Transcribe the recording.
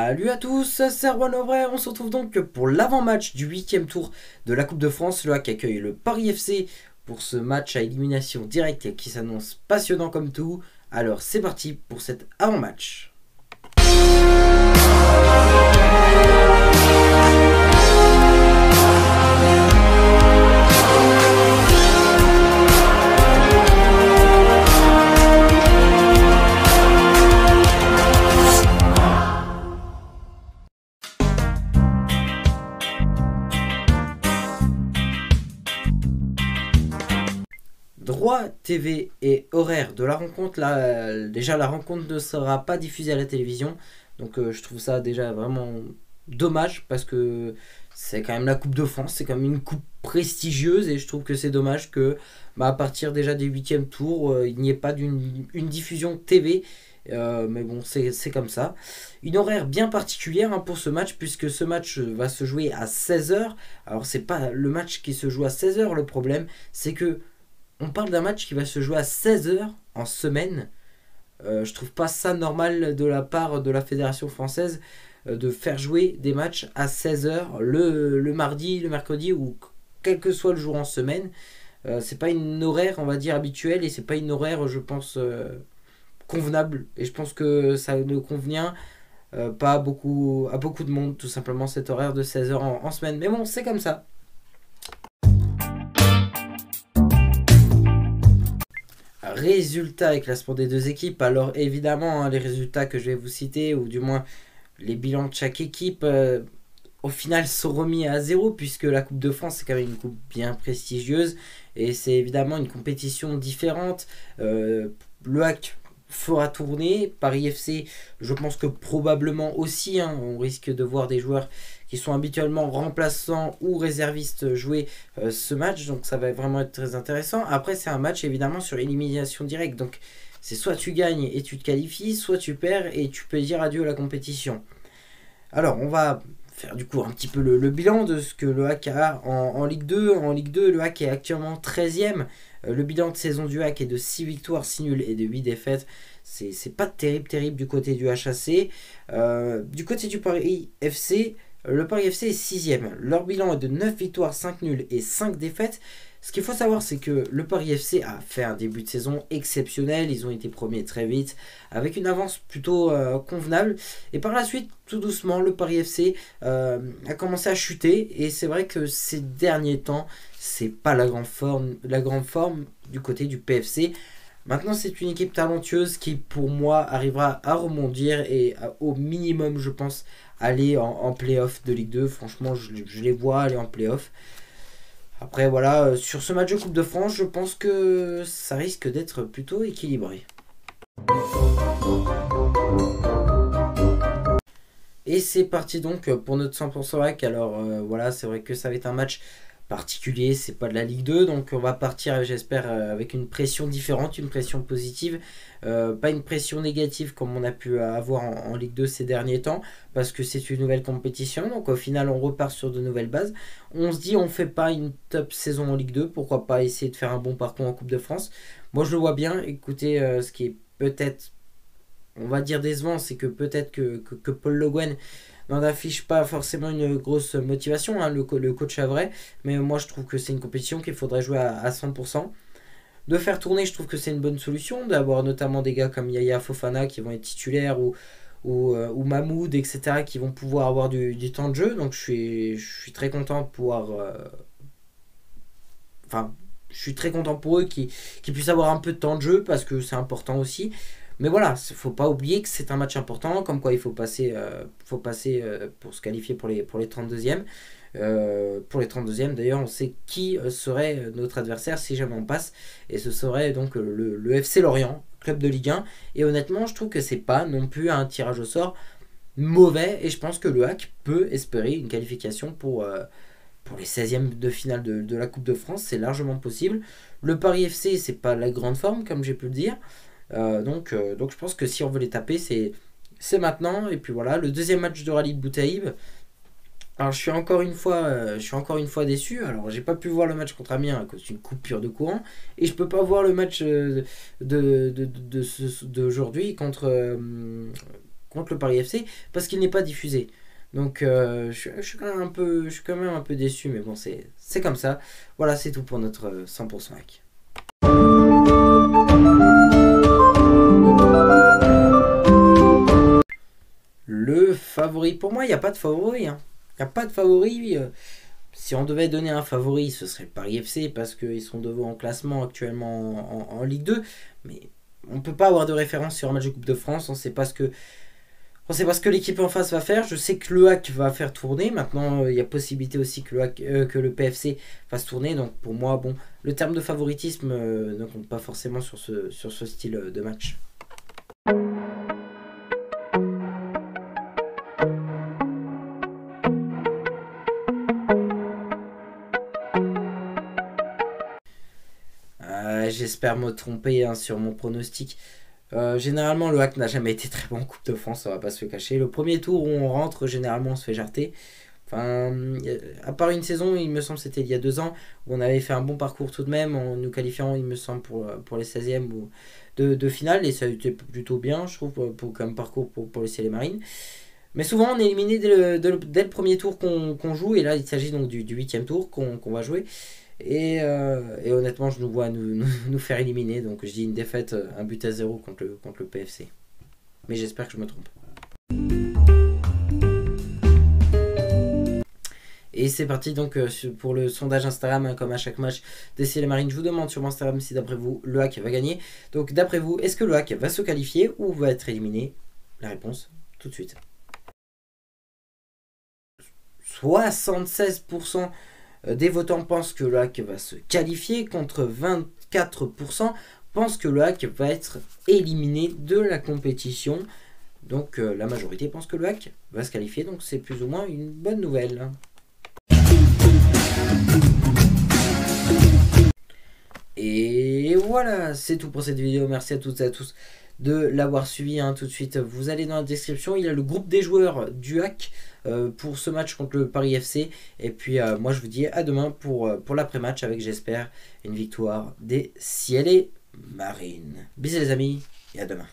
Salut à tous, c'est Erwan Auvray. On se retrouve donc pour l'avant-match du 8e tour de la Coupe de France. Le HAC accueille le Paris FC pour ce match à élimination directe qui s'annonce passionnant comme tout. Alors c'est parti pour cet avant-match. Droit TV et horaire de la rencontre, là, déjà la rencontre ne sera pas diffusée à la télévision, donc je trouve ça déjà vraiment dommage parce que c'est quand même la Coupe de France, c'est quand même une coupe prestigieuse et je trouve que c'est dommage que à partir déjà des 8e tours, il n'y ait pas une diffusion TV. Mais bon, c'est comme ça. Une horaire bien particulière pour ce match, puisque ce match va se jouer à 16h. Alors c'est pas le match qui se joue à 16h, le problème c'est que on parle d'un match qui va se jouer à 16h en semaine. Je trouve pas ça normal de la part de la Fédération française de faire jouer des matchs à 16h le mardi, le mercredi ou quel que soit le jour en semaine. C'est pas une horaire, on va dire, habituelle et c'est pas une horaire, je pense, convenable. Et je pense que ça ne convient pas à beaucoup de monde, tout simplement, cet horaire de 16h en semaine. Mais bon, c'est comme ça. Résultats et classement des deux équipes. Alors évidemment, les résultats que je vais vous citer, ou du moins les bilans de chaque équipe, au final sont remis à zéro, puisque la Coupe de France c'est quand même une coupe bien prestigieuse et c'est évidemment une compétition différente. Le HAC fera tourner, Paris FC je pense que probablement aussi, on risque de voir des joueurs qui sont habituellement remplaçants ou réservistes jouer ce match, donc ça va vraiment être très intéressant. Après c'est un match évidemment sur élimination directe, donc c'est soit tu gagnes et tu te qualifies, soit tu perds et tu peux dire adieu à la compétition. Alors on va faire du coup un petit peu le bilan de ce que le HAC a en Ligue 2. En Ligue 2, le HAC est actuellement 13e. Le bilan de saison du HAC est de 6 victoires, 6 nuls et de 8 défaites. C'est pas terrible du côté du HAC. Du côté du Paris FC, le Paris FC est 6e. Leur bilan est de 9 victoires, 5 nuls et 5 défaites. Ce qu'il faut savoir, c'est que le Paris FC a fait un début de saison exceptionnel. Ils ont été premiers très vite, avec une avance plutôt convenable. Et par la suite, tout doucement, le Paris FC a commencé à chuter. Et c'est vrai que ces derniers temps, c'est pas la grande forme du côté du PFC. Maintenant, c'est une équipe talentueuse qui, pour moi, arrivera à rebondir et au minimum, je pense, aller en play-off de Ligue 2. Franchement, je les vois aller en play-off. Après, voilà, sur ce match de Coupe de France, je pense que ça risque d'être plutôt équilibré. Et c'est parti donc pour notre 100% HAC. Alors voilà, c'est vrai que ça va être un match particulier, c'est pas de la Ligue 2, donc on va partir, j'espère, avec une pression différente, une pression positive, pas une pression négative comme on a pu avoir en Ligue 2 ces derniers temps, parce que c'est une nouvelle compétition, donc au final on repart sur de nouvelles bases. On se dit, on fait pas une top saison en Ligue 2, pourquoi pas essayer de faire un bon parcours en Coupe de France. Moi je le vois bien. Écoutez, ce qui est peut-être, on va dire, décevant, c'est que peut-être que Paul Le Guen n'en affiche pas forcément une grosse motivation, le coach Havray, mais moi je trouve que c'est une compétition qu'il faudrait jouer à 100%. De faire tourner, je trouve que c'est une bonne solution, d'avoir notamment des gars comme Yaya Fofana qui vont être titulaires, ou Mahmoud, etc., qui vont pouvoir avoir du temps de jeu, donc je suis très content de pouvoir... je suis très content pour eux qu'ils puissent avoir un peu de temps de jeu, parce que c'est important aussi. Mais voilà, il ne faut pas oublier que c'est un match important, comme quoi il faut passer pour se qualifier pour les 32e. Pour les 32e, d'ailleurs, on sait qui serait notre adversaire si jamais on passe. Et ce serait donc le FC Lorient, club de Ligue 1. Et honnêtement, je trouve que c'est pas non plus un tirage au sort mauvais. Et je pense que le HAC peut espérer une qualification pour les 16e de finale de la Coupe de France. C'est largement possible. Le Paris FC, c'est pas la grande forme, comme j'ai pu le dire. Donc je pense que si on veut les taper, c'est maintenant. Et puis voilà, le deuxième match de Rallye de Boutaïb. Alors je suis encore une fois déçu. Alors j'ai pas pu voir le match contre Amiens à cause d'une coupure de courant, et je peux pas voir le match d'aujourd'hui contre contre le Paris FC parce qu'il n'est pas diffusé. Donc je suis quand même un peu déçu, mais bon, c'est comme ça. Voilà, c'est tout pour notre 100% hack. Le favori, pour moi, il n'y a pas de favori. Hein. Il n'y a pas de favori. Si on devait donner un favori, ce serait le Paris FC parce qu'ils sont devant en classement actuellement en Ligue 2. Mais on ne peut pas avoir de référence sur un match de Coupe de France. On ne sait pas ce que l'équipe en face va faire. Je sais que le hack va faire tourner. Maintenant, il y a possibilité aussi que le PFC fasse tourner. Donc pour moi, bon, le terme de favoritisme ne compte pas forcément sur ce style de match. J'espère me tromper hein, sur mon pronostic. Généralement, le hack n'a jamais été très bon en Coupe de France, on va pas se le cacher. Le premier tour où on rentre, généralement, on se fait jarter. Enfin, à part une saison, il me semble c'était il y a 2 ans, où on avait fait un bon parcours tout de même, en nous qualifiant, il me semble, pour les 16e ou de finale, et ça a été plutôt bien, je trouve, comme parcours pour laisser les Marines. Mais souvent, on est éliminé dès le premier tour qu'on joue, et là, il s'agit donc du 8e tour qu'on va jouer. Et honnêtement, je nous vois nous faire éliminer. Donc je dis une défaite, un but à 0 contre le PFC. Mais j'espère que je me trompe. Et c'est parti donc pour le sondage Instagram, hein, comme à chaque match d'essai les Marines. Je vous demande sur mon Instagram si d'après vous le hack va gagner. Donc d'après vous, est-ce que le hack va se qualifier ou va être éliminé? La réponse tout de suite. 76% des votants pensent que le hack va se qualifier, contre 24% pensent que le hack va être éliminé de la compétition. Donc la majorité pense que le hack va se qualifier, donc c'est plus ou moins une bonne nouvelle. Et voilà, c'est tout pour cette vidéo. Merci à toutes et à tous de l'avoir suivi. Hein. Tout de suite, vous allez dans la description, il y a le groupe des joueurs du hack pour ce match contre le Paris FC. Et puis moi je vous dis à demain pour l'après-match avec, j'espère, une victoire des Ciel et Marines. Bisous les amis et à demain.